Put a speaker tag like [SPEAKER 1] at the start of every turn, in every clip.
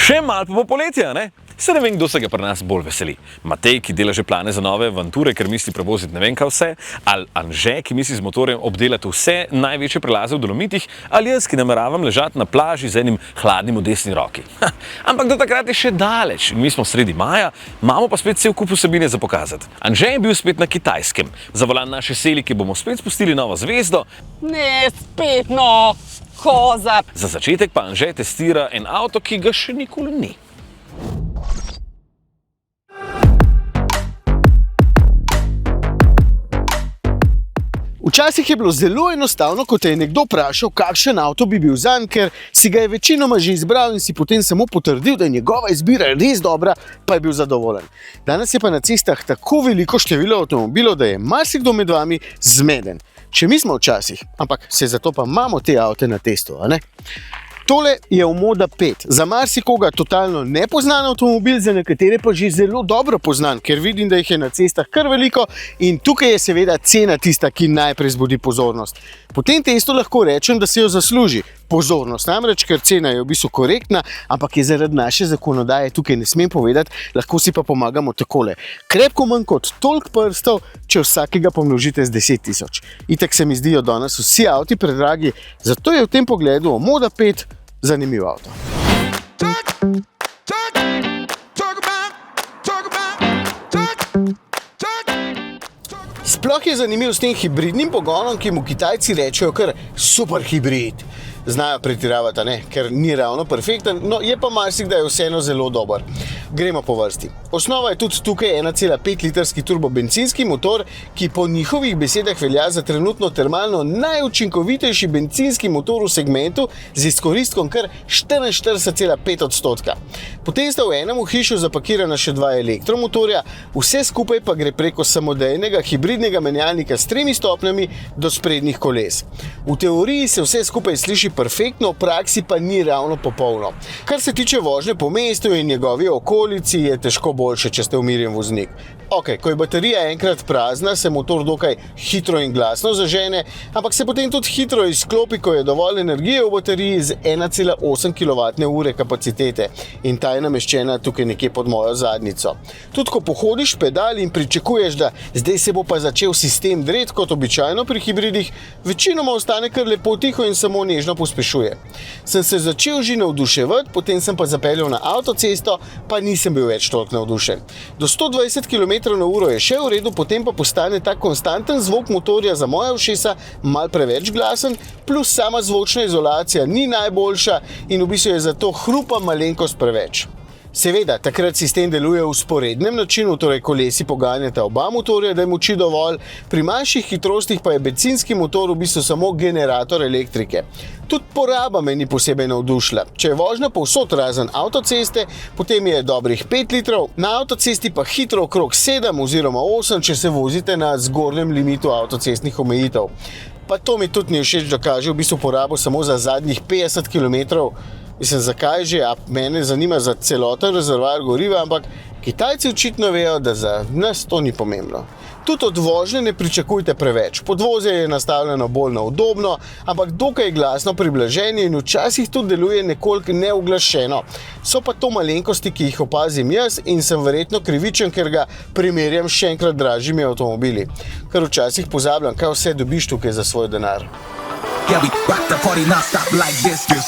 [SPEAKER 1] Še malo pa bo poletje, ne? Se ne vem, kdo se ga pri nas bolj veseli. Matej, ki dela že plane za nove avanture, ker misli prevoziti ne vem kaj vse, ali Anže, ki misli z motorjem obdelati vse največje prelaze v Dolomitih, ali jaz, ki nameravam ležati na plaži z enim hladnim v desni roki. Ampak do takrat je še daleč in mi smo sredi maja, imamo pa spet cel kup vsebine za pokazati. Anže je bil spet na Kitajskem, za volan naše selike bomo spet spustili novo zvezdo.
[SPEAKER 2] Ne, spet no, koza.
[SPEAKER 1] Za začetek pa Anže testira en avto, ki ga še nikoli ni.
[SPEAKER 3] Včasih je bilo zelo enostavno, ko te je nekdo vprašal, kakšen avto bi bil zanj, ker si ga je večinoma že izbral in si potem samo potrdil, da je njegova izbira res dobra, pa je bil zadovoljen. Danes je pa na cestah tako veliko število avtomobilov, da je marsikdo med vami zmeden. Če mi smo včasih, ampak se zato pa imamo te avte na testu, a ne? Tole je Omoda 5. Za marsikoga totalno nepoznan avtomobil, za nekatere pa že zelo dobro poznan, ker vidim, da jih je na cestah kar veliko in tukaj je seveda cena tista, ki najprej zbudi pozornost. Po tem testu lahko rečem, da se jo zasluži pozornost, namreč ker cena je v bistvu korektna, ampak je zaradi naše zakonodaje, tukaj ne smem povedati, lahko si pa pomagamo takole. Krepko manj kot toliko prstov, če vsakega pomnožite z 10 000. Itak se mi zdijo danes vsi avti predragi, zato je v tem pogledu Omoda 5 zanimiv avto. Sploh je zanimiv s tem hibridnim pogonom, ki mu Kitajci rečejo kar super hibrid. Znajo pretiravati, ne? Ker ni ravno perfekten, no je pa marsikdaj vseeno zelo dober. Gremo po vrsti. Osnova je tudi tukaj 1,5 litrski turbobencinski motor, ki po njihovih besedah velja za trenutno termalno najučinkovitejši bencinski motor v segmentu z izkoristkom kar 44,5%. Potem sta v enem hišu zapakirana še dva elektromotorja, vse skupaj pa gre preko samodejnega hibridnega menjalnika s 3 stopnjami do sprednjih koles. V teoriji se vse skupaj sliši perfektno, v praksi pa ni ravno popolno. Kar se tiče vožnje po mestu in njegovi okolici, je težko boljše, če ste umirjen voznik. Ok, ko je baterija enkrat prazna, se motor dokaj hitro in glasno zažene, ampak se potem tudi hitro izklopi, ko je dovolj energije v bateriji z 1,8 kWh kapacitete in ta je nameščena tukaj nekje pod mojo zadnjico. Tudi ko pohodiš pedal in pričakuješ, da zdaj se bo pa začel sistem dret kot običajno pri hibridih, večinoma ostane kar lepo tiho in samo nežno pospešuje. Sem se začel že navduševati, potem sem pa zapeljal na avtocesto, pa nisem bil več toliko navdušen. Do 120 km na uro je še v redu, potem pa postane ta konstanten zvok motorja za moja ušesa malo preveč glasen, plus sama zvočna izolacija ni najboljša in v bistvu je zato hrupa malenkost preveč. Seveda, takrat sistem deluje v vzporednem načinu, torej kolesi poganjata oba motorja, da je moči dovolj, pri manjših hitrostih pa je bencinski motor v bistvu samo generator elektrike. Tudi poraba me ni posebej navdušila. Če je vožnja povsod razen avtoceste, potem je dobrih 5 litrov, na avtocesti pa hitro okrog 7 oziroma 8, če se vozite na zgornjem limitu avtocestnih omejitev. Pa to mi tudi ni všeč, da kaže v bistvu porabo samo za zadnjih 50 km. Mislim, zakaj že, a mene zanima za celoten rezervoar goriva, ampak Kitajci očitno vejo, da za nas to ni pomembno. Tudi od vožnje ne pričakujte preveč. Podvozje je nastavljeno bolj na udobno, ampak dokaj glasno pri blaženju in včasih tudi deluje nekoliko neuglašeno. So pa to malenkosti, ki jih opazim jaz in sem verjetno krivičen, ker ga primerjam še enkrat dražjimi avtomobili. Ker včasih pozabljam, kaj vse dobiš tukaj za svoj denar. Yeah, we rock the party non-stop like this.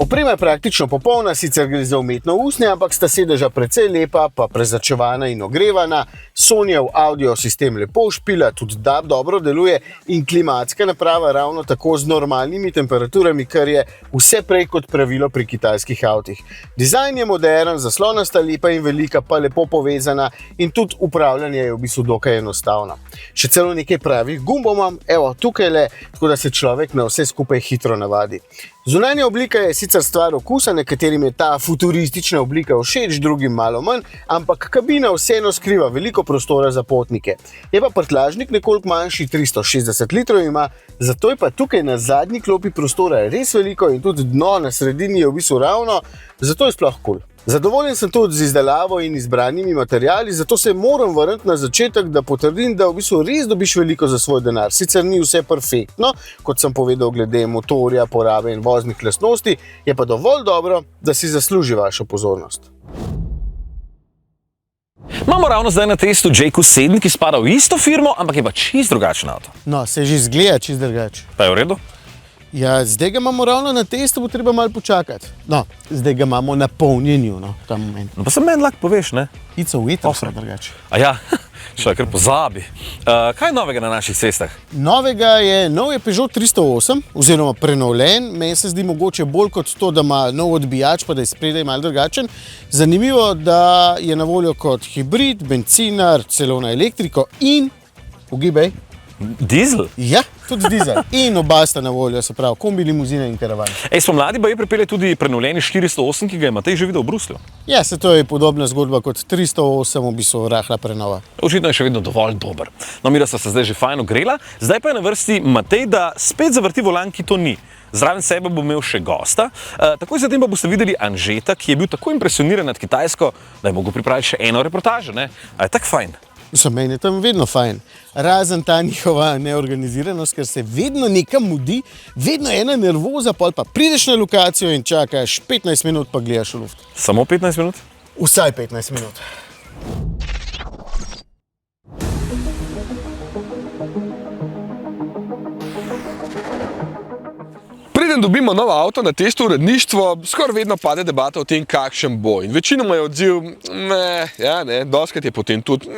[SPEAKER 3] Oprema je praktično popolna, sicer gre za umetno usnje, ampak sta sedeža precej lepa, pa prezračevana in ogrevana. Sonyjev audio sistem lepo špila, tudi DAB dobro deluje in klimatska naprava ravno tako z normalnimi temperaturami, kar je vse prej kot pravilo pri kitajskih avtih. Dizajn je modern, zaslonasta lepa in velika, pa lepo povezana in tudi upravljanje je v bistvu dokaj enostavno. Še celo nekaj pravih gumbov imam, evo tukaj le, tako da se človek na vse skupaj hitro navadi. Zunanja oblika je sicer stvar okusa, nekaterim je ta futuristična oblika všeč, drugim malo manj, ampak kabina vseeno skriva veliko prostora za potnike. Je pa prtljažnik nekoliko manjši, 360 litrov ima, zato je pa tukaj na zadnji klopi prostora res veliko in tudi dno na sredini je v bistvu ravno, zato je sploh kul. Zadovoljen sem tudi z izdelavo in izbranimi materiali, zato se moram vrniti na začetek, da potrdim, da v bistvu res dobiš veliko za svoj denar. Sicer ni vse perfektno, kot sem povedal glede motorja, porabe in voznih lastnosti, je pa dovolj dobro, da si zasluži vašo pozornost.
[SPEAKER 1] Imamo ravno zdaj na testu JQ7, ki spada v isto firmo, ampak je pa čist drugačen avto.
[SPEAKER 3] No, se že izgleda čist drugače.
[SPEAKER 1] Pa je v redu?
[SPEAKER 3] Ja, zdaj ga imamo ravno na testu, bo treba malo počakati. No, zdaj ga imamo na polnjenju, no, ta moment.
[SPEAKER 1] No, pa se meni lahko poveš, ne?
[SPEAKER 3] It's a witr, vse drugače.
[SPEAKER 1] A ja, še kar pozabi. Kaj je novega na naših cestah?
[SPEAKER 3] Nov je Peugeot 308, oziroma prenovljen. Meni se zdi mogoče bolj kot to, da ima nov odbijač, pa da je spredaj malo drugačen. Zanimivo, da je na voljo kot hibrid, bencinar, celo na elektriko in, ugibaj,
[SPEAKER 1] Dizel?
[SPEAKER 3] ja, tudi dizel. In oba sta na voljo, se pravi, kombi, limuzina in karavan.
[SPEAKER 1] Spomladi pa je pripelje tudi prenovljeni 408, ki ga je Matej že videl v Bruslju.
[SPEAKER 3] Ja, se to je podobna zgodba kot 308, v bistvu rahla prenova.
[SPEAKER 1] Očitno je še vedno dovolj dober. No, mi da sta se zdaj že fajn ogrela, zdaj pa je na vrsti Matej, da spet zavrti volan, ki to ni. Zraven sebe bo imel še gosta, takoj zatem pa boste videli Anžeta, ki je bil tako impresioniran nad Kitajsko, da je mogel pripraviti še eno reportažo, ne? A je tako fajn?
[SPEAKER 3] Meni je tam vedno fajn. Razen ta njihova neorganiziranost, ker se vedno nekam mudi, vedno ena nervoza, pol pa prideš na lokacijo in čakaš 15 minut, pa gledaš v luft.
[SPEAKER 1] Samo 15 minut?
[SPEAKER 3] Vsaj 15 minut.
[SPEAKER 4] Preden dobimo novo avto na testu uredništvo, skoraj vedno pade debata o tem, kakšen bo. In večinoma je odziv, doskrat je potem tudi,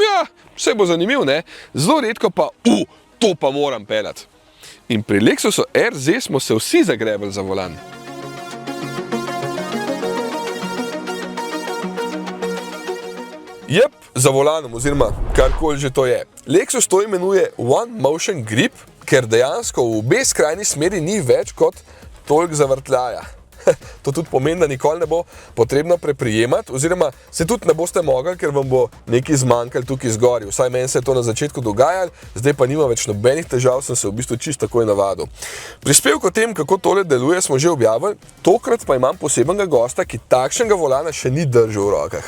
[SPEAKER 4] vse bo zanimiv, ne? Zelo redko pa, to pa moram peljati. In pri Lexusu RZ smo se vsi zagrebali za volan. Jep, za volanom, oziroma karkoli že to je. Lexus to imenuje One Motion Grip, ker dejansko v obe skrajni smeri ni več kot toliko zavrtljaja. To tudi pomeni, da nikoli ne bo potrebno preprijemati, oziroma se tudi ne boste mogli, ker vam bo nekaj zmanjkalo tukaj zgori. Vsaj meni se je to na začetku dogajalo, zdaj pa nima več nobenih težav, sem se v bistvu čisto takoj navadil. Prispevek o tem, kako tole deluje, smo že objavili, tokrat pa imam posebnega gosta, ki takšnega volana še ni držal v rokah.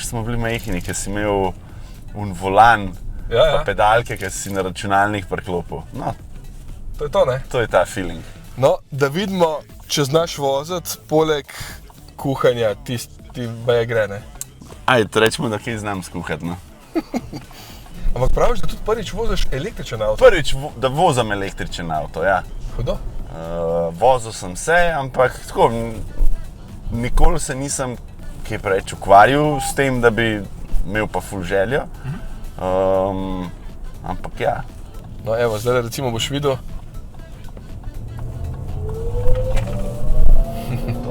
[SPEAKER 5] Smo bili majhni, ker si imel volan, pa pedalke, ki si na računalnik priklopil. No,
[SPEAKER 4] to je to, ne?
[SPEAKER 5] To je ta feeling.
[SPEAKER 4] No, da vidimo, če znaš voziti, poleg kuhanja, ti baje gre, ne?
[SPEAKER 5] Rečemo, da kaj znam skuhati, no.
[SPEAKER 4] Ampak praviš, da tudi prvič voziš električen avto?
[SPEAKER 5] Prvič, da vozim električen avto, ja.
[SPEAKER 4] Hudo?
[SPEAKER 5] Vozil sem se, ampak tako, nikoli se nisem kaj preveč ukvarjal s tem, da bi imel pa ful željo. Ampak ja.
[SPEAKER 4] No evo, zdaj recimo boš videl.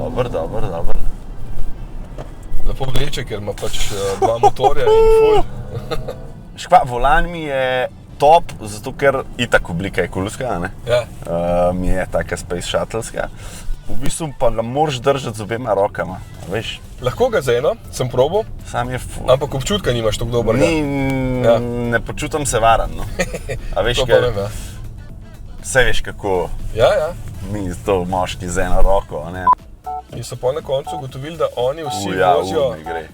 [SPEAKER 5] Dober.
[SPEAKER 4] Lepo vleče, ker ima pač dva motorja in ful.
[SPEAKER 5] Škva, volan mi je top, zato ker itak oblika je kulska, ne?
[SPEAKER 4] Ja.
[SPEAKER 5] Mi je taka space shuttleska. V bistvu pa ga moraš držati z obema rokama, veš?
[SPEAKER 4] Lahko ga z eno, sem probal,
[SPEAKER 5] Sam je
[SPEAKER 4] ampak občutka nimaš tako dobrega.
[SPEAKER 5] Ne počutim se varen, no. A veš,
[SPEAKER 4] To pa vem, ja.
[SPEAKER 5] Vse veš kako
[SPEAKER 4] Ja.
[SPEAKER 5] mi to moški z eno roko, ne?
[SPEAKER 4] In so pa na koncu ugotovili, da oni vsi
[SPEAKER 5] Ja,
[SPEAKER 4] vozijo...
[SPEAKER 5] ne gre.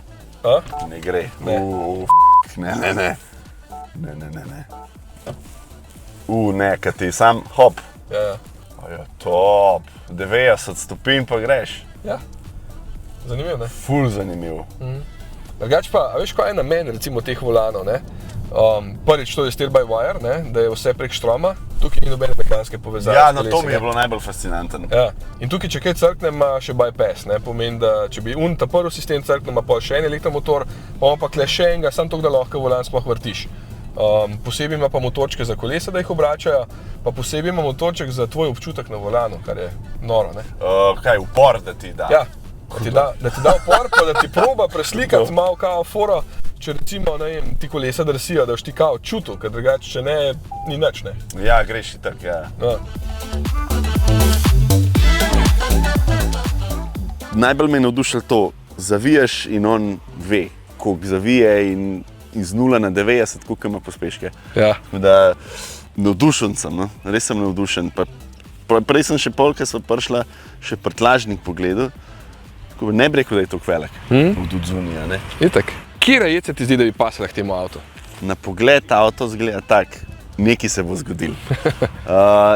[SPEAKER 4] A?
[SPEAKER 5] Ne gre.
[SPEAKER 4] Ne.
[SPEAKER 5] Ne. Ne, kad ti sam hop.
[SPEAKER 4] Ja.
[SPEAKER 5] Top. 90 stopinj pa greš.
[SPEAKER 4] Ja. Zanimivo, ne?
[SPEAKER 5] Ful zanimiv.
[SPEAKER 4] Drugač pa, a veš, kaj je namen recimo teh volanov, ne? Prvič, to je steer-by-wire, ne? Da je vse prek štroma, tukaj ni nobene mehanske povezave.
[SPEAKER 5] Ja, na to mi je bilo najbolj fascinanten.
[SPEAKER 4] Ja. In tukaj, če kaj crkne, ima še bypass, ne? Pomeni, da če bi ta prvi sistem crknil, ima pol še en elektromotor, pa ima pa kle še enega, samo toliko, da lahko volan sploh vrtiš. Posebej ima pa motorčke za kolesa, da jih obračajo, pa posebej ima motorček za tvoj občutek na volanu, kar je noro, ne?
[SPEAKER 5] Kaj, upor, da ti da?
[SPEAKER 4] Ja, da ti da upor, pa da ti proba preslikati malo kao foro, če recimo, ne vem, ti kolesa drsijo, da boš ti kao čutil, ker drugače, če ne, ni nič, ne?
[SPEAKER 5] Ja, greš itak, ja.
[SPEAKER 4] Ja.
[SPEAKER 5] najbolj me je navdušilo to, zavijaš in on ve, koliko zavije in z 0 na 90, koliko ima pospeške.
[SPEAKER 4] Ja.
[SPEAKER 5] Da, navdušen sem, no? Res sem navdušen. Prej sem še polka sva prišla, še prtlažnik pogledal, ne bi rekel, da je to velik. Od odzunija, ne?
[SPEAKER 4] Itak. Kira jed se ti zdi, da bi pasala k temu avtu?
[SPEAKER 5] Na pogled avto zgleda tak, nekaj se bo zgodilo.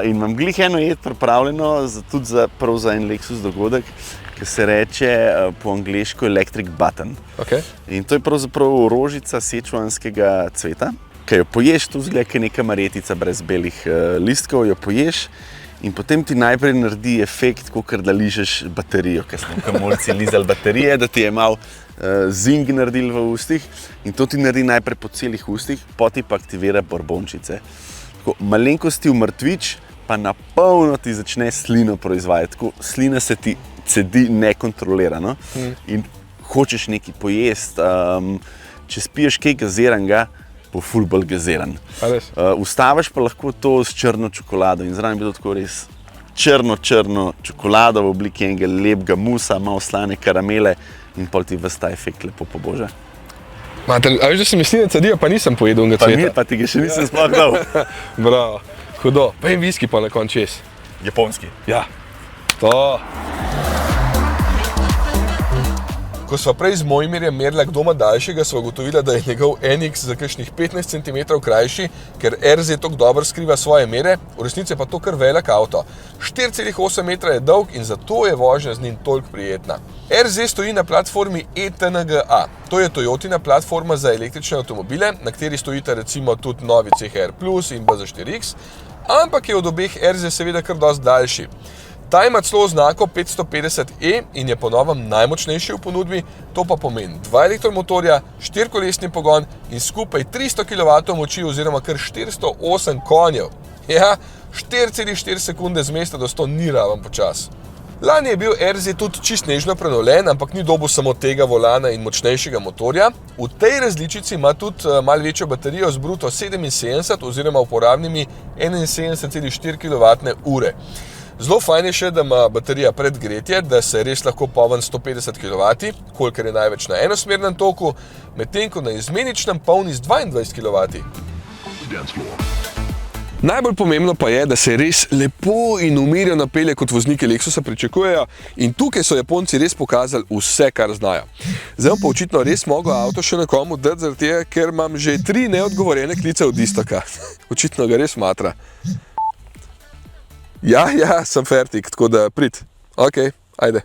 [SPEAKER 5] In imam glih eno jed pripravljeno, tudi za en Lexus dogodek, ki se reče po angleško Electric Button.
[SPEAKER 4] Okay.
[SPEAKER 5] In to je pravzaprav rožica sečuanskega cveta, ki jo poješ, tu zgleda, ki je neka maretica brez belih listkov, jo poješ in potem ti najprej naredi efekt, kakor da ližeš baterijo, ker smo kamolci lizali baterije, da ti je malo zing naredil v ustih in to ti naredi najprej po celih ustih, potem pa aktivira borbončice. Tako, malenkosti v mrtvič, pa na polno ti začne slino proizvajati, tako slina se ti cedi nekontrolirano in hočeš nekaj pojesti, če spiješ kaj gaziranega, bo ful bolj gaziran. Ustaviš pa lahko to s črno čokolado in zraven bi to tako res črno čokolado v obliki enega lepega musa, malo slane karamele in pol ti ves ta efekt lepo poboža.
[SPEAKER 4] A veš, da se mi sline cedijo, pa nisem pojedel onega cveta.
[SPEAKER 5] Pa ti ga še nisem sploh dal.
[SPEAKER 4] Bravo, hudo. Pa en viski pa na koncu čez.
[SPEAKER 5] Japonski.
[SPEAKER 4] Ja, to. Ko sva prej z Mojmirjem merila, kdo ima daljšega, sva ugotovila, da je njegov NX za kakšnih 15 cm krajši, ker RZ tako dobro skriva svoje mere, v resnici je pa to kar velik avto. 4,8 metra je dolg in zato je vožnja z njim toliko prijetna. RZ stoji na platformi ETNGA. To je Toyotina platforma za električne avtomobile, na kateri stojita recimo tudi novi CHR Plus in BZ4X, ampak je od obeh RZ seveda kar dosti daljši. Ta ima celo oznako 550E in je po novem najmočnejši v ponudbi, to pa pomeni 2 elektromotorja, 4-kolesni pogon in skupaj 300 kW moči oziroma kar 408 konjev. Ja, 4,4 sekunde z mesta do 100 ni raven počas. Lani je bil RZ tudi čist nežno prenovljen, ampak ni dobil samo tega volana in močnejšega motorja. V tej različici ima tudi malo večjo baterijo z bruto 77 oziroma uporabnimi 71,4 kWh. Zelo fajn je še, da ima baterija predgretje, da se res lahko polni 150 kW, kolikor je največ na enosmernem toku, medtem ko na izmeničnem polni z 22 kW. Najbolj pomembno pa je, da se res lepo in umirjeno pelje, kot vozniki Lexusa pričakujejo, in tukaj so Japonci res pokazali vse, kar znajo. Zdaj pa očitno res mogel avto še nekomu dati zaradi tega, ker imam že 3 neodgovorjene klice od Istoka. Očitno ga res matra. Ja, sem fertik, tako da prid. Ok, ajde.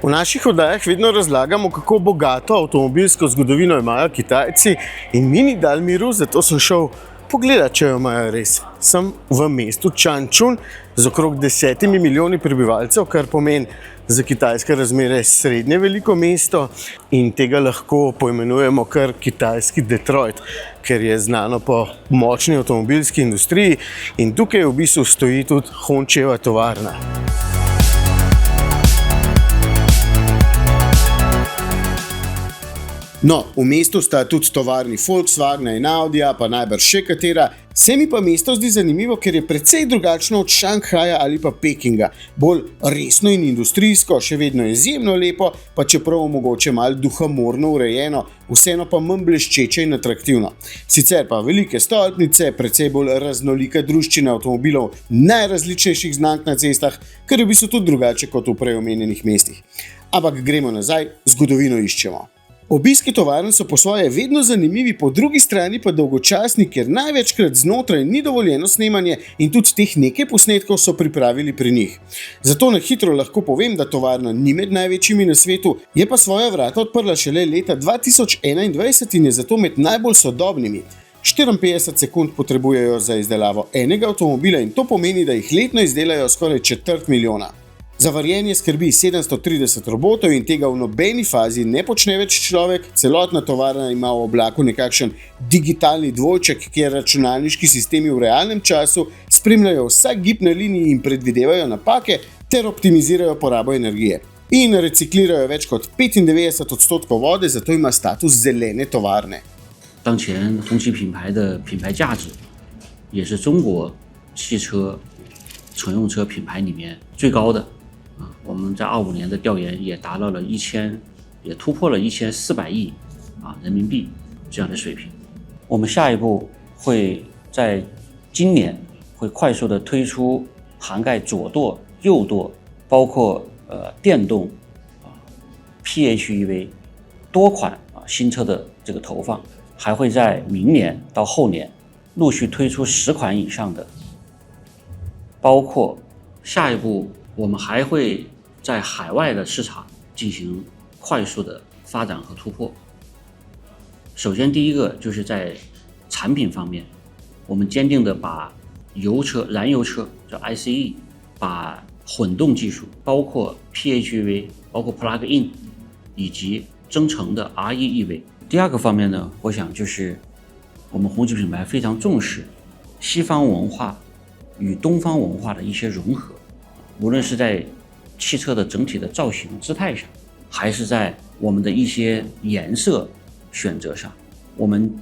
[SPEAKER 3] V naših oddajah vedno razlagamo, kako bogato avtomobilsko zgodovino imajo Kitajci in mi ni dal miru, zato sem šel pogledat, če jo imajo res. Sem v mestu Changchun z okrog 10 milijoni prebivalcev, kar pomeni za kitajske razmere srednje veliko mesto in tega lahko poimenujemo kar kitajski Detroit, ker je znano po močni avtomobilski industriji in tukaj v bistvu stoji tudi Hončeva tovarna. No, v mestu sta tudi tovarni Volkswagna in Audija, pa najbrž še katera. Se mi pa mesto zdi zanimivo, ker je precej drugačno od Šanghaja ali pa Pekinga. Bolj resno in industrijsko, še vedno izjemno lepo, pa čeprav mogoče malo duhamorno urejeno, vseeno pa manj bleščeče in atraktivno. Sicer pa velike stolpnice, precej bolj raznolika druščina avtomobilov najrazličnejših znamk na cestah, kar je v bistvu tudi drugače kot v prej omenjenih mestih. Ampak gremo nazaj, zgodovino iščemo. Obiski tovarn so po svoje vedno zanimivi, po drugi strani pa dolgočasni, ker največkrat znotraj ni dovoljeno snemanje in tudi teh nekaj posnetkov so pripravili pri njih. Zato na hitro lahko povem, da tovarna ni med največjimi na svetu, je pa svoja vrata odprla šele leta 2021 in je zato med najbolj sodobnimi. 54 sekund potrebujejo za izdelavo enega avtomobila in to pomeni, da jih letno izdelajo skoraj 250 000. Za varjenje skrbi 730 robotov in tega v nobeni fazi ne počne več človek, celotna tovarna ima v oblaku nekakšen digitalni dvojček, kjer računalniški sistemi v realnem času spremljajo vsak gib na liniji in predvidevajo napake ter optimizirajo porabo energije. In reciklirajo več kot 95% vode, zato ima status zelene tovarne.
[SPEAKER 6] 当前红旗品牌的品牌价值，也是中国汽车乘用车品牌里面最高的啊。我们在25年的调研也达到了也突破了1400亿人民币这样的水平。我们下一步会在今年会快速的推出涵盖左舵、右舵，包括电动PHEV 多款新车的这个投放，还会在明年到后年陆续推出10款以上的，包括下一步我们还会在海外的市场进行快速的发展和突破。首先第一个就是在产品方面，我们坚定的把燃油车叫 ICE， 把混动技术包括 PHEV， 包括 Plug-in 以及增程的 RE-EV。 第二个方面呢，我想就是我们红旗品牌非常重视西方文化与东方文化的一些融合，无论是在汽车的整体的造型姿态上，还是在我们的一些颜色选择上，我们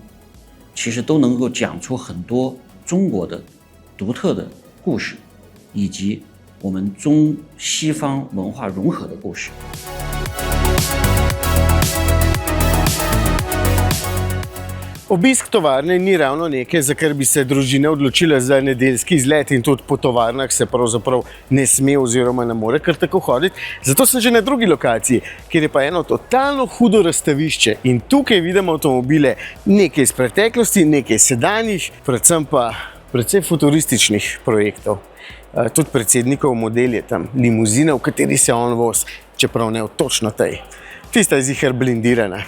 [SPEAKER 6] 其实都能够讲出很多中国的独特的故事，以及我们中西方文化融合的故事。
[SPEAKER 3] Obisk tovarne ni ravno nekaj, za kar bi se družine odločile za nedeljski izlet in tudi po tovarnah se pravzaprav ne sme oziroma ne more kar tako hoditi. Zato sem že na drugi lokaciji, kjer je pa eno totalno hudo razstavišče in tukaj vidimo avtomobile, nekaj iz preteklosti, nekaj sedanjih, predvsem pa precej futurističnih projektov. Tudi predsednikov model je tam, limuzina, v kateri se on vozi, čeprav ne v točno tej. Tista je ziher blindirana.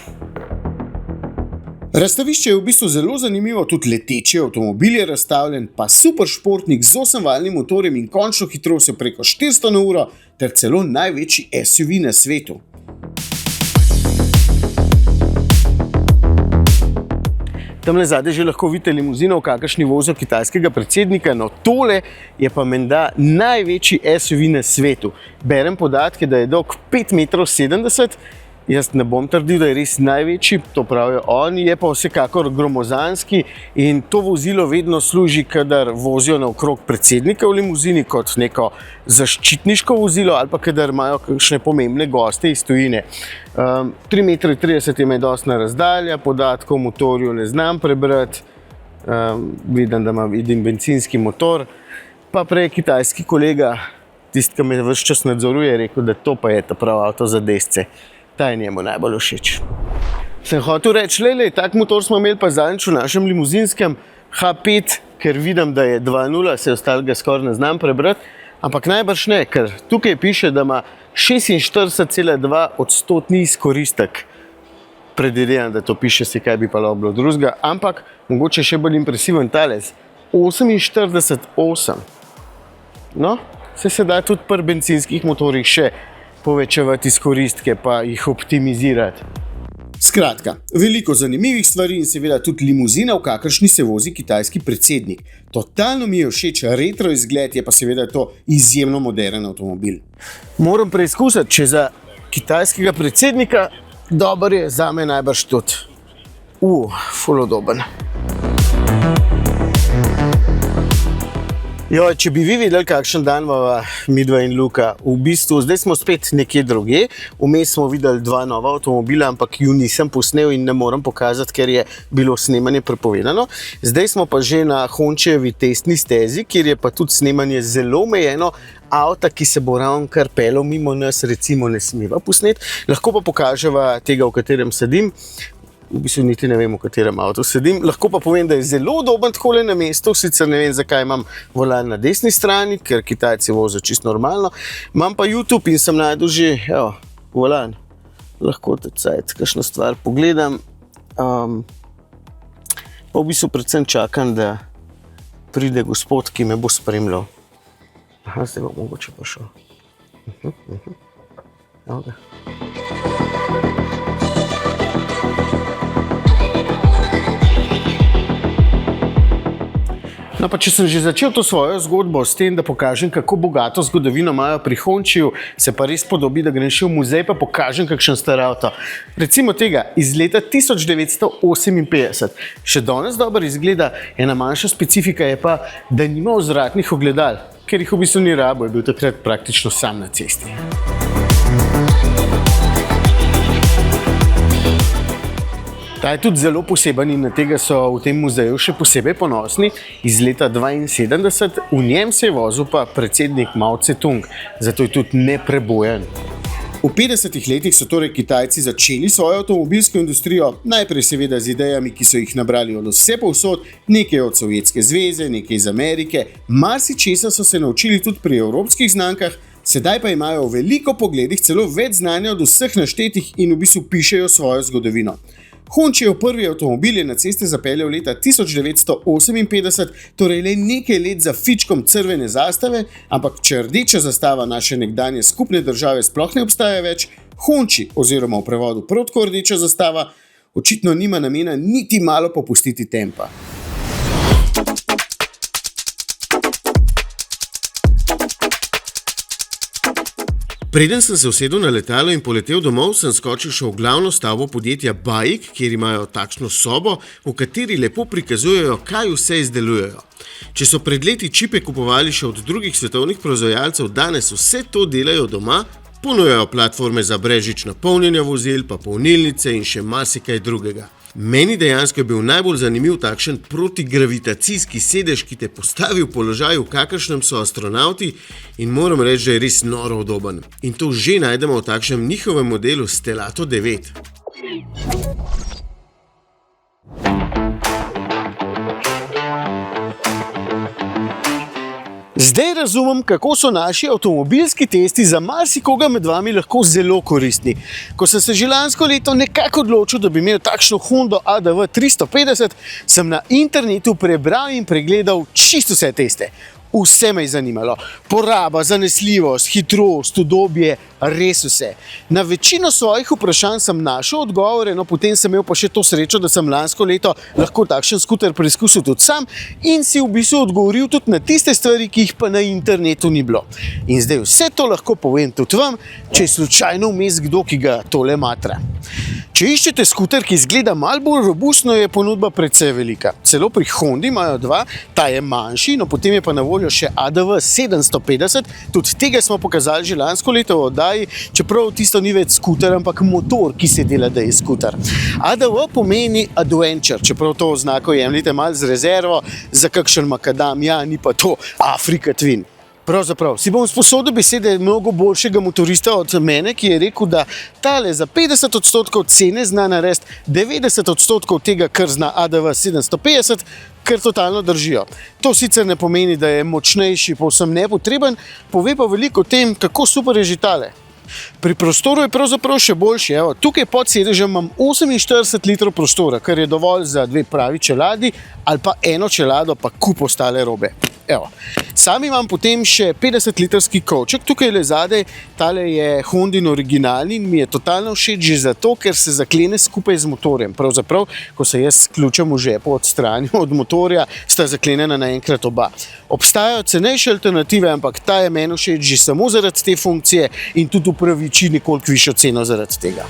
[SPEAKER 3] Razstavišče je v bistvu zelo zanimivo, tudi leteči avtomobil je razstavljen, pa super športnik z 8-valnim motorjem in končno hitrostjo preko 400 na uro ter celo največji SUV na svetu. Tamle zadaj že lahko vidite limuzino, v kakršni vozijo kitajskega predsednika, no tole je pa menda največji SUV na svetu. Berem podatke, da je dolg 5,70 m. Jaz ne bom trdil, da je res največji, to pravijo oni, je pa vsekakor gromozanski in to vozilo vedno služi, kadar vozijo naokrog predsednika v limuzini kot neko zaščitniško vozilo ali pa kadar imajo kakšne pomembne goste iz tujine. 3,30 m je dostna razdalja, podatkov o motorju ne znam prebrati, vidim, da vidim bencinski motor, pa prej kitajski kolega, tisti, ki me ves čas nadzoruje, je rekel, da to pa je ta prav avto za desce. Ta je njemu najbolj všeč. Sem hotel reči, lejlej, tak motor smo imeli pa zadnjič v našem limuzinskem H5, ker vidim, da je 2.0, se ostalega skoraj ne znam prebrati, ampak najbrž ne, ker tukaj piše, da ima 46,2% izkoristek. Predvidevam, da to piše si, kaj bi pa lahko bilo drugega, ampak mogoče še bolj impresiven talec. 48,8. No, se da tudi pri bencinskih motorjih še povečevati izkoristke pa jih optimizirati. Skratka, veliko zanimivih stvari in seveda tudi limuzina, v kakršni se vozi kitajski predsednik. Totalno mi je všeč retro izgled, je pa seveda to izjemno moderen avtomobil. Moram preizkusiti, če za kitajskega predsednika dober je, zame najbrž tudi. Ful udoben. Če bi vi videli, kakšen dan bova midva in Luka, v bistvu zdaj smo spet nekje drugje, vmes smo videli 2 nova avtomobila, ampak ju nisem posnel in ne morem pokazati, ker je bilo snemanje prepovedano. Zdaj smo pa že na Hončevi testni stezi, kjer je pa tudi snemanje zelo omejeno. Avta, ki se bo ravnokar peljal mimo nas, recimo ne smeva posneti. Lahko pa pokaževa tega, v katerem sedim. V bistvu niti ne vem, v katerem avtu sedim. Lahko pa povem, da je zelo udoben takole na mestu, sicer ne vem, zakaj imam volan na desni strani, ker Kitajci vozijo čisto normalno. Imam pa YouTube in sem našel že, evo, volan. Lahko tecajt, kakšno stvar pogledam. Pa v bistvu predvsem čakam, da pride gospod, ki me bo spremljal. Aha, zdaj bo mogoče pa šel. Evo ga. No, pa če sem že začel to svojo zgodbo s tem, da pokažem, kako bogato zgodovino imajo pri Hončiju, se pa res podobi, da grem še v muzej pa pokažem, kakšen star avto. Recimo tega iz leta 1958. Še danes dobro izgleda, ena manjša specifika je pa, da nima vzvratnih ogledal, ker jih v bistvu ni rabo, je bil takrat praktično sam na cesti. Ta je tudi zelo poseben in na tega so v tem muzeju še posebej ponosni. Iz leta 1972, v njem se je vozil pa predsednik Mao Tse-tung, zato je tudi neprebojen. V 50-ih letih so torej Kitajci začeli svojo avtomobilsko industrijo, najprej seveda z idejami, ki so jih nabrali od vse povsod, nekaj od Sovjetske zveze, nekaj iz Amerike, marsičesa so se naučili tudi pri evropskih znankah, sedaj pa imajo v veliko pogledih celo več znanja od vseh naštetih in v bistvu pišejo svojo zgodovino. Hončijev prvi avtomobil je na ceste zapeljal leta 1958, torej le nekaj let za fičkom crvene zastave, ampak če rdeča zastava naše nekdanje skupne države sploh ne obstaja več, Honči, oziroma v prevodu protko rdeča zastava, očitno nima namena niti malo popustiti tempa. Preden sem se usedel na letalo in poletel domov, sem skočil še v glavno stavbo podjetja BAIK, kjer imajo takšno sobo, v kateri lepo prikazujejo, kaj vse izdelujejo. Če so pred leti čipe kupovali še od drugih svetovnih proizvajalcev, danes vse to delajo doma, ponujajo platforme za brezžična polnjenja vozil, pa polnilnice in še marsikaj drugega. Meni dejansko je bil najbolj zanimiv takšen protigravitacijski sedež, ki te postavi v položaj, v kakršnem so astronavti, in moram reči, da je res noro udoben. In to že najdemo v takšnem njihovem modelu Stelato 9. Zdaj razumem, kako so naši avtomobilski testi za marsikoga med vami lahko zelo koristni. Ko sem se že lansko leto nekako odločil, da bi imel takšno Hondo ADV 350, sem na internetu prebral in pregledal čisto vse teste. Vse me je zanimalo. Poraba, zanesljivost, hitrost, udobje, res vse. Na večino svojih vprašanj sem našel odgovore, no potem sem imel pa še to srečo, da sem lansko leto lahko takšen skuter preizkusil tudi sam in si v bistvu odgovoril tudi na tiste stvari, ki jih pa na internetu ni bilo. In zdaj vse to lahko povem tudi vam, če je slučajno vmes kdo, ki ga tole matra. Če iščete skuter, ki izgleda malo bolj robustno, je ponudba precej velika. Celo pri Hondi imajo dva, ta je manjši, no potem je pa na voljo še ADV 750, tudi tega smo pokazali že lansko leto v oddaji, čeprav tisto ni več skuter, ampak motor, ki se dela, da je skuter. ADV pomeni Adventure, čeprav to oznako jemljite malo z rezervo, za kakšen makadam, ja, ni pa to Afrika Twin. Pravzaprav, si bom sposodil besede mnogo boljšega motorista od mene, ki je rekel, da tale za 50% cene zna narediti 90% tega, kar zna ADV 750, kar totalno držijo. To sicer ne pomeni, da je močnejši, povsem nepotreben, pove pa veliko o tem, kako super je že tale. Pri prostoru je pravzaprav še boljši. Evo, tukaj pod sedežem imam 48 litrov prostora, kar je dovolj za dve pravi čeladi ali pa eno čelado, pa kup ostale robe. Evo. Sam imam potem še 50-litrski kovček, tukaj le zadaj, tale je Hondin originalni in mi je totalno všeč že zato, ker se zaklene skupaj z motorjem. Pravzaprav, ko se jaz s ključem v žepu odstranil od motorja, sta zaklenena naenkrat oba. Obstajajo cenejše alternative, ampak ta je meni všeč že samo zaradi te funkcije in tudi upraviči nekoliko višjo ceno zaradi tega.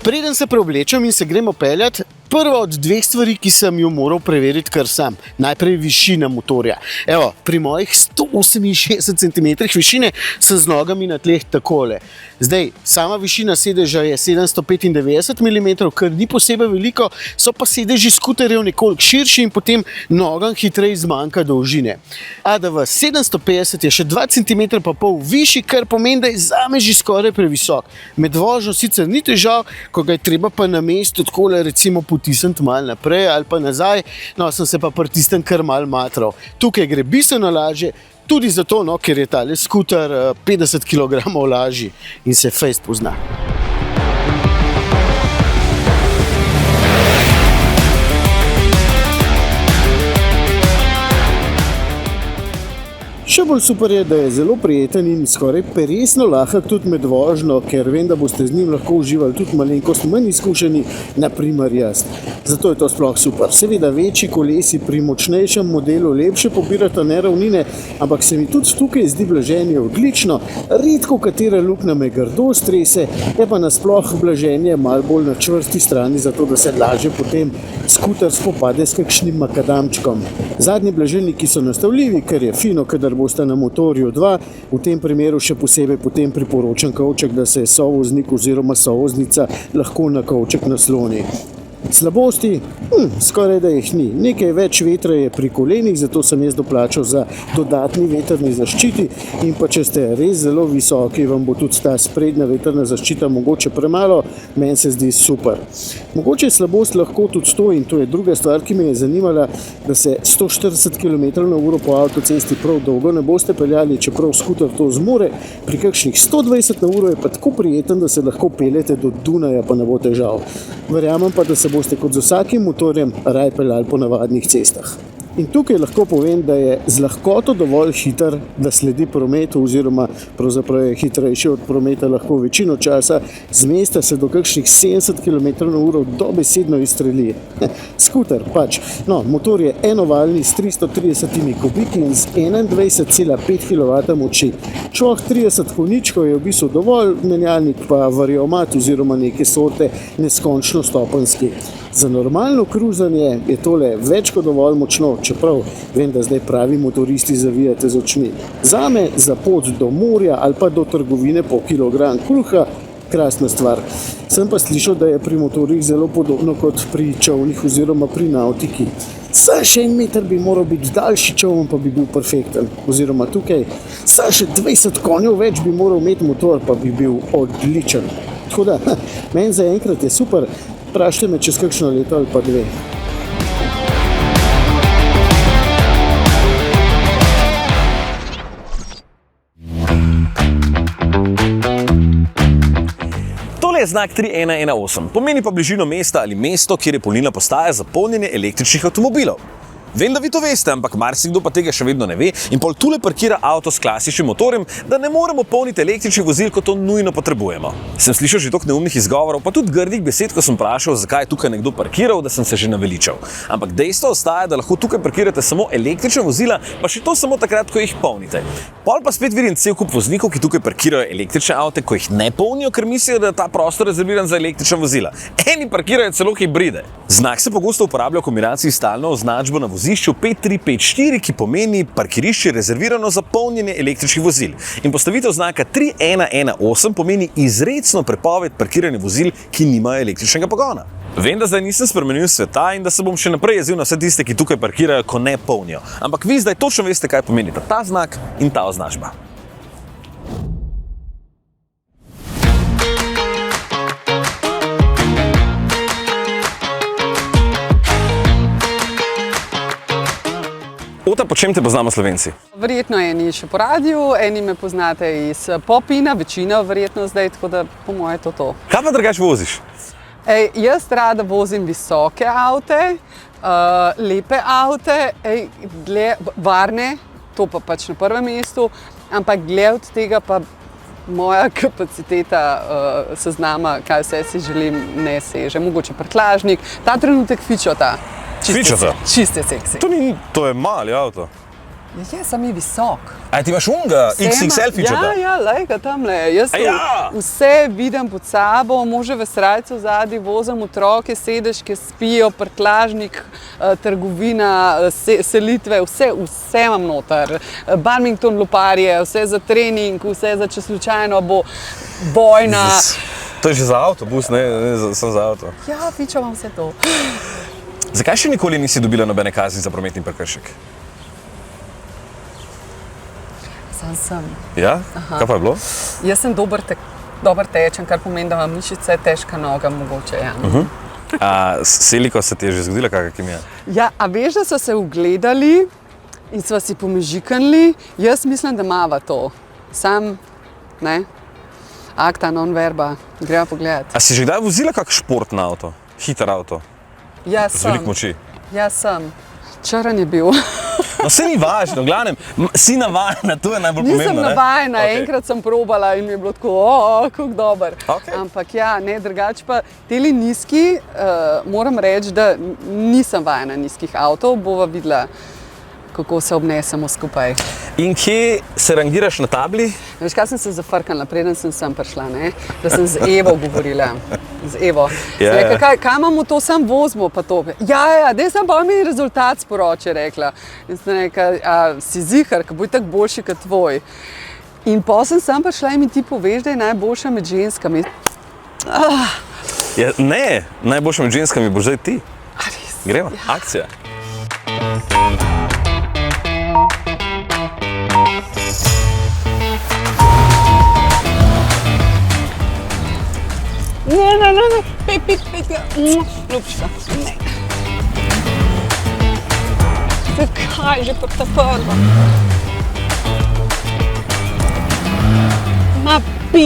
[SPEAKER 3] Preden se preoblečem in se gremo peljati, prva od dveh stvari, ki sem jo moral preveriti kar sam. Najprej višina motorja. Evo, pri mojih 168 cm višine sem z nogami na tleh takole. Zdaj, sama višina sedeža je 795 mm, kar ni posebej veliko, so pa sedeži skuterjev nekoliko širši in potem nogam hitreje zmanjka dolžine. ADV 750 je še 2 cm pa pol višji, kar pomeni, da je zame že skoraj previsok. Med vožnjo sicer ni težav, ko ga je treba pa na mestu takole recimo potisniti malo naprej ali pa nazaj, no sem se pa pri tistem kar malo matral. Tukaj gre bistveno lažje, tudi zato, no, ker je tale skuter 50 kg lažji in se fejst pozna. Še bolj super je, da je zelo prijeten in skoraj peresno lahek tudi med vožnjo, ker vem, da boste z njim lahko uživali tudi malenkost manj izkušeni, naprimer jaz. Zato je to sploh super. Seveda večji kolesi pri močnejšem modelu lepše pobirata neravnine, ampak se mi tudi tukaj zdi blaženje odlično. Redko katera luknja me grdo strese, je pa nasploh blaženje malo bolj na čvrsti strani, zato da se lažje potem skuter spopade s kakšnim makadamčkom. Zadnji blažilniki so nastavljivi, ker je fino, kadar boste na motorju 2, v tem primeru še posebej potem priporočam kovček, da se sovoznik oziroma sovoznica lahko na kovček nasloni. Slabosti? Skoraj da jih ni. Nekaj več vetra je pri kolenih, zato sem jaz doplačal za dodatni vetrni zaščiti in pa če ste res zelo visoki, vam bo tudi ta sprednja vetrna zaščita mogoče premalo, meni se zdi super. Mogoče je slabost lahko tudi to, in to je druga stvar, ki me je zanimala, da se 140 km/h po avtocesti prav dolgo ne boste peljali, čeprav skuter to zmore, pri kakšnih 120 na uro je pa tako prijeten, da se lahko peljete do Dunaja, pa ne bo težav. Verjamem pa, da se boste kot z vsakim motorjem raje peljali po navadnih cestah. In tukaj lahko povem, da je z lahkoto dovolj hiter, da sledi prometu oziroma pravzaprav je hitrejši od prometa lahko večino časa, z mesta se do kakšnih 70 km/h dobesedno izstreli. Skuter pač. No, motor je enovaljni s 330 kubiki in z 21,5 kW moči. Čoh 30 konjičkov je v bistvu dovolj, menjalnik pa variomat oziroma neke sorte neskončno stopenjski. Za normalno kruzanje je tole več kot dovolj močno, čeprav vem, da zdaj pravi motoristi zavijate z očmi. Zame za pot do morja ali pa do trgovine po kilogram kruha krasna stvar. Sem pa slišal, da je pri motorjih zelo podobno kot pri čovnih oziroma pri nautiki. Saj še 1 meter bi moral biti daljši čovn, pa bi bil perfekten. Oziroma tukaj, saj še 20 konjev več bi moral imeti motor, pa bi bil odličen. Tako da, meni zaenkrat je super. Vprašajte me čez kakšno leto ali pa 2.
[SPEAKER 1] Tole je znak 3118, pomeni pa bližino mesta ali mesto, kjer je polnilna postaja za polnjenje električnih avtomobilov. Vem, da vi to veste, ampak marsikdo pa tega še vedno ne ve in pol tule parkira avto s klasičnim motorjem, da ne moremo polniti električnih vozil, ko to nujno potrebujemo. Sem slišal že toliko neumnih izgovorov, pa tudi grdih besed, ko sem vprašal, zakaj je tukaj nekdo parkiral, da sem se že naveličal. Ampak dejstvo ostaja, da lahko tukaj parkirate samo električna vozila, pa še to samo takrat, ko jih polnite. Pol pa spet vidim cel kup voznikov, ki tukaj parkirajo električne avte, ko jih ne polnijo, ker mislijo, da je ta prostor rezerviran za električna vozila. Eni parkirajo celo hibride. Znak se pogosto uporablja v kombinaciji s stalno označbo na vozišču 5354, ki pomeni parkirišče rezervirano za polnjenje električnih vozil. In postavitev znaka 3118 pomeni izrecno prepoved parkiranja vozil, ki nimajo električnega pogona. Vem, da zdaj nisem spremenil sveta in da se bom še naprej jezil na vse tiste, ki tukaj parkirajo, ko ne polnijo. Ampak vi zdaj točno veste, kaj pomenita ta znak in ta označba. Ota, po čem te poznamo Slovenci?
[SPEAKER 2] Verjetno eni še po radiju, eni me poznate iz Popina, večina verjetno zdaj, tako da po moje to to.
[SPEAKER 1] Kaj pa drugače voziš?
[SPEAKER 2] Jaz rada vozim visoke avte, lepe avte, varne, to pa pač na prvem mestu, ampak dlje od tega pa moja kapaciteta seznama, kaj vse si želim, ne seže. Mogoče prtljažnik, ta trenutek fičota.
[SPEAKER 1] Fičota?
[SPEAKER 2] Čiste seksi.
[SPEAKER 1] To je mali avto.
[SPEAKER 2] Ja, sam je visok.
[SPEAKER 1] A ti imaš unga, XXL fičota?
[SPEAKER 2] Ja, lej ga tamle. Jaz vse vidim pod sabo, moževe srajce vzadi, vozim otroke, sedežke, spijo, prtljažnik, trgovina, selitve, vse imam noter. Badminton, loparje, vse za trening, vse za če slučajno bo vojna.
[SPEAKER 1] To je že za avtobus, ne samo za avto.
[SPEAKER 2] Ja, fičo vam vse to.
[SPEAKER 1] Zakaj še nikoli nisi dobila nobene kazni za prometni prekršek?
[SPEAKER 2] Sem.
[SPEAKER 1] Ja? Kaj pa je bilo?
[SPEAKER 2] Jaz sem dober tečen, kar pomeni, da imam mišice, težka noga mogoče, ja.
[SPEAKER 1] A s Seliko se ti je že zgodila kakšna kemija?
[SPEAKER 2] Ja, a veš, da so se ugledali in sva si pomežikanili, jaz mislim, da imava to. Sam, ne, acta non verba, greva pogledat.
[SPEAKER 1] A si že kdaj vozila kak športni avto, hiter avto?
[SPEAKER 2] Ja,
[SPEAKER 1] z veliko moči?
[SPEAKER 2] Ja, sem. Črn je bil.
[SPEAKER 1] No, se ni važno, v glavnem, si navajena, to je najbolj pomembno.
[SPEAKER 2] Nisem navajena,
[SPEAKER 1] Okay.
[SPEAKER 2] enkrat sem probala in mi je bilo tako, kako dober.
[SPEAKER 1] Okay.
[SPEAKER 2] Ampak ja, ne, drugače pa teli nizki, moram reči, da nisem vajena nizkih avtov, bova videla, kako se obnesemo skupaj.
[SPEAKER 1] In kje se rangiraš na tabli?
[SPEAKER 2] Veš, kaj sem se zafrkala, preden sem prišla, ne? Da sem z Evo govorila. Z Evo.
[SPEAKER 1] Ja,
[SPEAKER 2] Rekla,
[SPEAKER 1] ja.
[SPEAKER 2] kaj imamo to, sam vozimo pa to. Ja, daj sem pa mi rezultat sporoči, rekla. In sem rekla, si zihar, ka bo tako boljši kot tvoj. In potem sem prišla in mi ti poveš, da je najboljša med ženskami.
[SPEAKER 1] Ja, ne, najboljša med ženskami boš zdaj ti.
[SPEAKER 2] Res?
[SPEAKER 1] Gremo, akcija.
[SPEAKER 2] Ne, pet, ljubčka, ne. Zakaj že pa ta prva? Ma pi...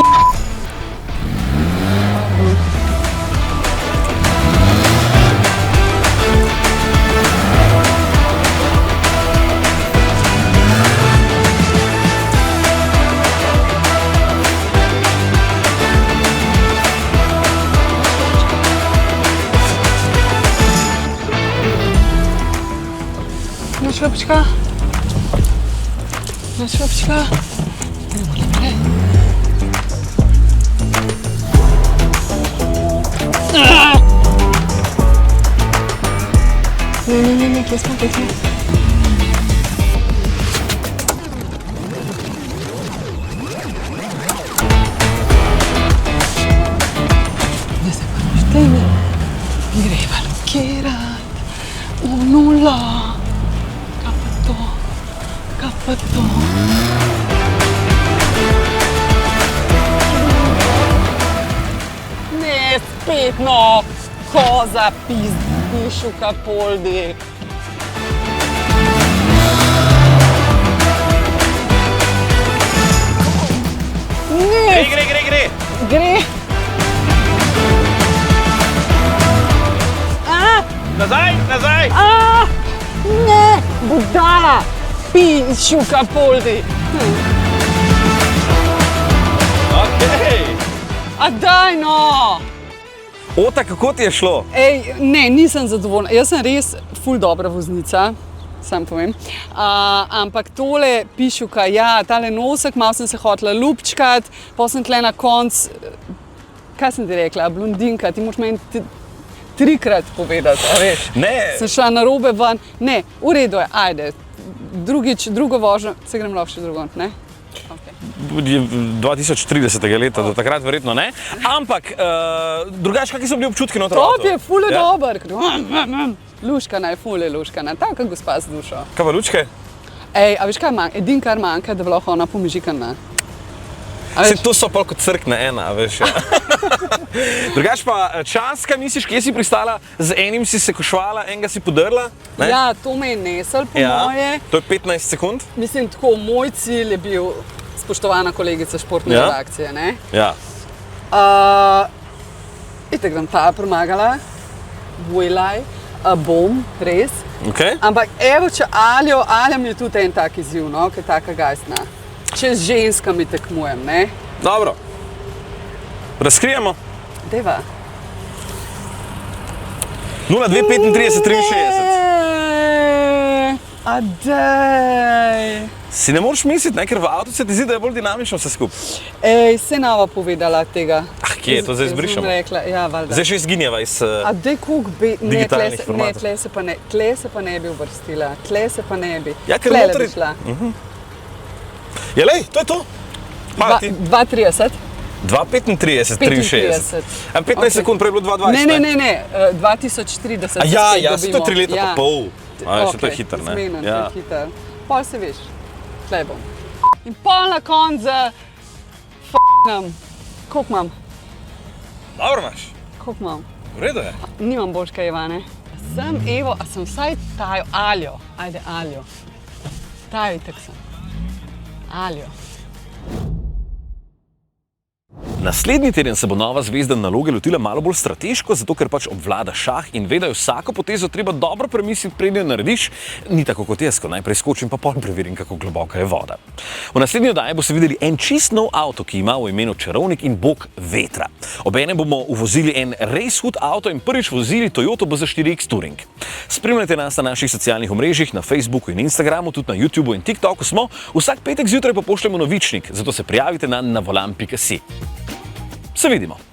[SPEAKER 2] Šlopčka. Šlopčka. Ne, kje smo, kje smo? Da se pa naštejme. Greva lokirat. Nula. Pa to. Ne, spet no, koza pišuka poldi. Ne,
[SPEAKER 1] Gre.
[SPEAKER 2] gre.
[SPEAKER 1] Nazaj.
[SPEAKER 2] Ne, budala. Pišuka poldi.
[SPEAKER 1] Okay.
[SPEAKER 2] A daj no!
[SPEAKER 1] Ota, kako ti je šlo?
[SPEAKER 2] Ej, ne, nisem zadovoljna. Jaz sem res ful dobra voznica, sam povem. Ampak tole pišuka, ja, tale nosek, malo sem se hotela lupčkat, pa sem tle na konc, kaj sem ti rekla, blondinka, ti moraš meni trikrat povedati, a veš?
[SPEAKER 1] Ne.
[SPEAKER 2] Sem šla narobe ven, ne, v redu je, ajde. Drugič, drugo vožnjo, se grem lahko še drugo, ne? Okay.
[SPEAKER 1] 2030. leta, do takrat verjetno ne. Ampak, drugače, kakšni so bili občutki noter v avtu?
[SPEAKER 2] Top je, ful je dober. Luškana je, ful je luškana, taka gospa z dušo.
[SPEAKER 1] Kaj pa lučke?
[SPEAKER 2] Ej, a veš kaj manjka? Edin kar manjka, da bi lahko ona pomižikana.
[SPEAKER 1] Se to so pol kot crkne ena, veš. Ja. Drugač pa čas, kaj misliš, kje si pristala? Z enim si se košvala, enega si podrla? Ne?
[SPEAKER 2] Ja, to me je nesel po moje.
[SPEAKER 1] To je 15 sekund?
[SPEAKER 2] Mislim, tako, moj cilj je bil spoštovana kolegica športne redakcije, ne?
[SPEAKER 1] Ja.
[SPEAKER 2] Itak bom ta premagala, Vojlaj, bom, res.
[SPEAKER 1] Okay.
[SPEAKER 2] Ampak evo, če Alja mi je tudi en tak izziv, no, ker je taka gajsna. Če z ženskami tekmujem, ne?
[SPEAKER 1] Dobro. Razkrijemo.
[SPEAKER 2] Deva.
[SPEAKER 1] 0235 63.
[SPEAKER 2] A dej.
[SPEAKER 1] Si ne moreš misliti, ne? Ker v avtu se ti zdi, da je bolj dinamično vse skupaj.
[SPEAKER 2] Ej, se nova povedala tega.
[SPEAKER 1] Kje je to zdaj izbrišemo?
[SPEAKER 2] Rekla, ja, valjda.
[SPEAKER 1] Zdaj še izginjava iz
[SPEAKER 2] A dej koliko bi...
[SPEAKER 1] digitalnih formatov.
[SPEAKER 2] Ne, tle se pa ne bi uvrstila. Tle se pa ne bi.
[SPEAKER 1] Ja, ker
[SPEAKER 2] Tlele
[SPEAKER 1] notri-
[SPEAKER 2] bi šla.
[SPEAKER 1] Ja, lej, to je to. Hvala ti.
[SPEAKER 2] 2,30.
[SPEAKER 1] 2,35, 63. 15
[SPEAKER 2] Okay.
[SPEAKER 1] sekund, prej je bilo 2,20.
[SPEAKER 2] Ne, 2030.
[SPEAKER 1] A ja, ja,
[SPEAKER 2] spet
[SPEAKER 1] se to je 3
[SPEAKER 2] dobimo.
[SPEAKER 1] leta pa pol. A, se to je hiter, ne?
[SPEAKER 2] Zmenen,
[SPEAKER 1] Ja.
[SPEAKER 2] to je hiter. Pol se veš, tle bom. In pol na konc za f***nam. Koliko imam?
[SPEAKER 1] Dobro imaš.
[SPEAKER 2] Koliko imam?
[SPEAKER 1] V redu je.
[SPEAKER 2] Nimam božka Ivane. Sem Evo, a sem vsaj tajo, Aljo. Ajde, Aljo. Tajo itak sem. Aljo.
[SPEAKER 1] Naslednji teden se bo nova zvezda naloge lotila malo bolj strateško, zato ker pač obvlada šah in ve, da je vsako potezo treba dobro premisliti, preden jo narediš. Ni tako kot jaz, ko najprej skočim pa pol preverim, kako globoka je voda. V naslednji oddaji boste videli en čist nov avto, ki ima v imenu Čarovnik in bog vetra. Obenem bomo uvozili en Racehood avto in prvič vozili Toyota BZ4X Touring. Spremljajte nas na naših socialnih omrežjih, na Facebooku in Instagramu, tudi na YouTubu in TikToku smo. Vsak petek zjutraj pa pošljemo novičnik, zato se prijavite na volan.si. Se vidimo!